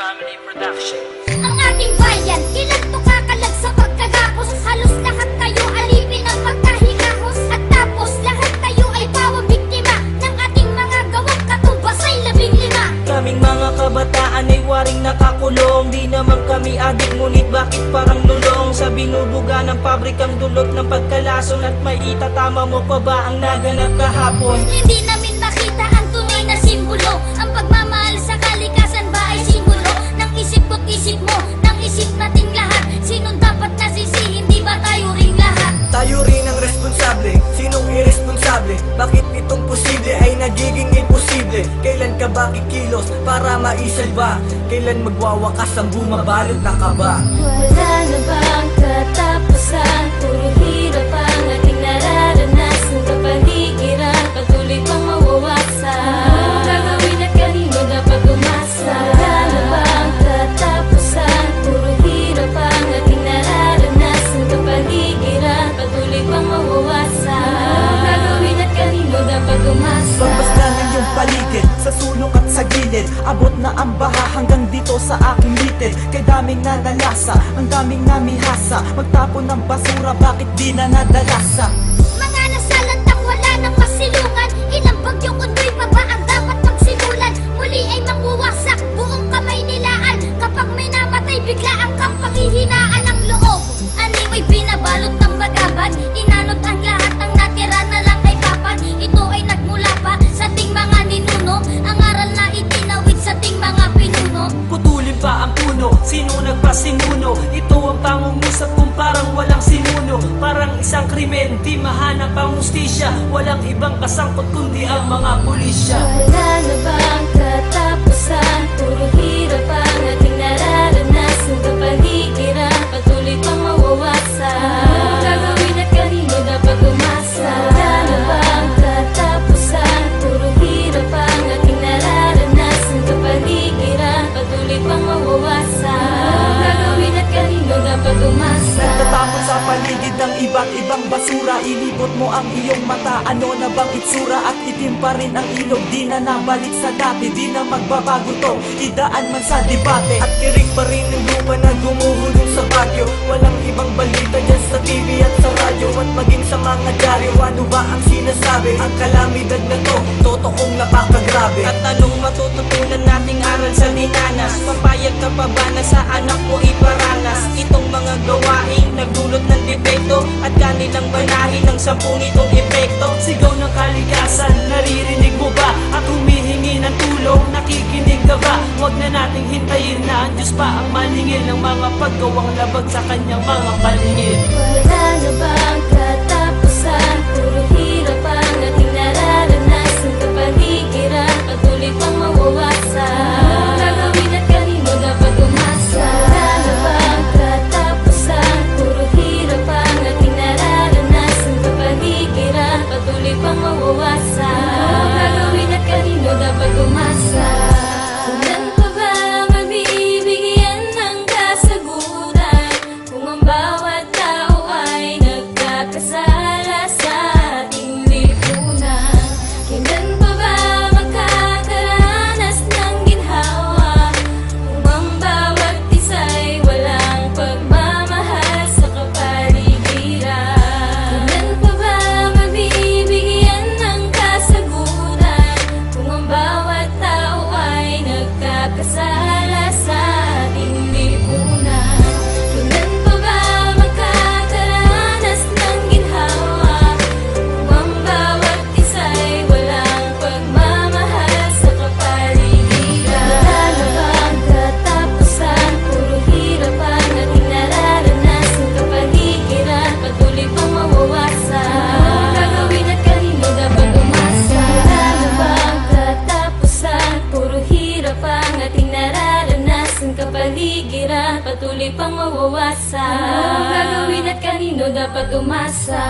Family Production. Ang ating bayan, kailan to kakalag sa pagkagapos? Halos lahat kayo alipin ang pagkahingahos. At tapos lahat kayo ay pawang biktima ng ating mga gawang katubas ay 15. Kaming mga kabataan ay waring nakakulong. Di naman kami adik, ngunit bakit parang lulong? Sa binubuga ng pabrikang dulot ng pagkalason. At may itatama mo pa ba ang naganap kahapon? Hindi namin makita ang tunay na simbolo. Ang pagmamahal sa kalikasan ba ay simbolo ng isip ko't isip mo, ng isip nating lahat? Sinong dapat nasisihin, di ba tayo ring lahat? Tayo rin ang responsable, sinong irresponsable? Bakit itong posible ay nagiging imposible? Kailan ka ba kikilos para maisalba? Kailan magwawakas ang bumabalot na kaba? Wala na bang katapusan? Puro hirap ang ating nararanasan. Kapaligiran, patuloy pang mawawasan. Anong gagawin at kanino dapat umasa? Wala na bang katapusan? Puro hirap ang ating nararanasan. Kapaligiran, patuloy pang mawawasan. Anong gagawin at kanino dapat umasa? Basta ng iyong paligid, sa sulok at sa gilid. Abot na ang baha hanggang dito sa aking litid. Kay daming nanalasa, ang daming namihasa. Magtapon ng basura, bakit di na nadalasa? Mga nasalantang wala ng masilungan. Ilang bagyo kundoy pa ba ang dapat magsimulan? Muli ay mangwawasak buong kamay nilaan. Kapag may namatay bigla ang panghihinaan ng loob. Ani mo'y binabalot ng bagabag. Inanod ang lahat, ang natira na lang ay papan. Ito ay nagmula pa sa ting mga ninuno. Ang aral na itinawid sa ting mga pinuno. Putulin pa ang puno, sino nagpasimuno? Ito ang pangungusap kung parang walang sinuno. Parang isang krimen, di mahanap ang hustisya. Walang ibang kasangkot kundi ang mga pulisya. Wala na bang katapusan? Puro hirap ang ating nararanasan. Kapaligiran, patuloy pang mawawasan. Anong gagawin at kanino dapat umasa? Wala na bang katapusan? Puro hirap ang ating nararanasan. Kapaligiran, patuloy pang mawawasan. Anong gagawin at kanino dapat umasa? Tatapon sa paligid ng iba't ibang basura. Ilibot mo ang iyong mata, ano na bang itsura? At itim pa rin ang ilog, di na nabalik sa dati. Di na magbabago to, idaan man sa debate. At kirig pa rin ang lupa na gumuhulong sa bagyo. Walang ibang balita dyan sa TV at sa radyo. At maging sa mga dyaryo, ano ba ang sinasabi? Ang kalamidad na to, totoong napakagrabe. At anong matututunan nating aral sa dinanas? Papayag ka pa ba na sa anak mo iparanas? Itong mga gawain nagdulot ng depekto at kanilang banahin ng 10 nitong epekto. Sigaw ng kalikasan, naririnig mo ba? At humihingi ng tulong, nakikinig ka ba? Huwag na nating hintayin na ang Diyos pa ang maningil ng mga paggawang labag sa kanyang mga palingid. Wala na bang katapusan? Puro hirap ang ating nararanasan. Kapaligiran, patuloy pang mawawasan. Anong gagawin at kanino dapat umasa? Wala na bang katapusan? Puro hirap ang ating nararanasan. Kapaligiran, patuloy pang mawawasan. Anong gagawin at kanino dapat umasa? Kailan pa ba mabibigyan ng kasagutan kung ang bawat tao ay nagkakasala sa ating lipunan? Kailan pa ba magkakaranas ng ginhawa kung ang bawat isa'y walang pagmamahal sa kapaligiran? Kailan pa ba mabibigyan ng kasagutan kung ang bawat tao ay nagkakasala sa ating lipunan? Kailan pa ba magkakaranas ng ginhawa kung ang bawat isa'y walang pagmamahal sa kapaligiran? Wala na bang katapusan? Puro hirap ang ating nararanasan. Kapaligiran, patuloy pang mawawasan. Anong gagawin at kanino dapat umasa? Wala na bang katapusan? Puro hirap ang ating nararanasan. Kapaligiran, patuloy pang mawawasan. Anong gagawin at kanino dapat umasa?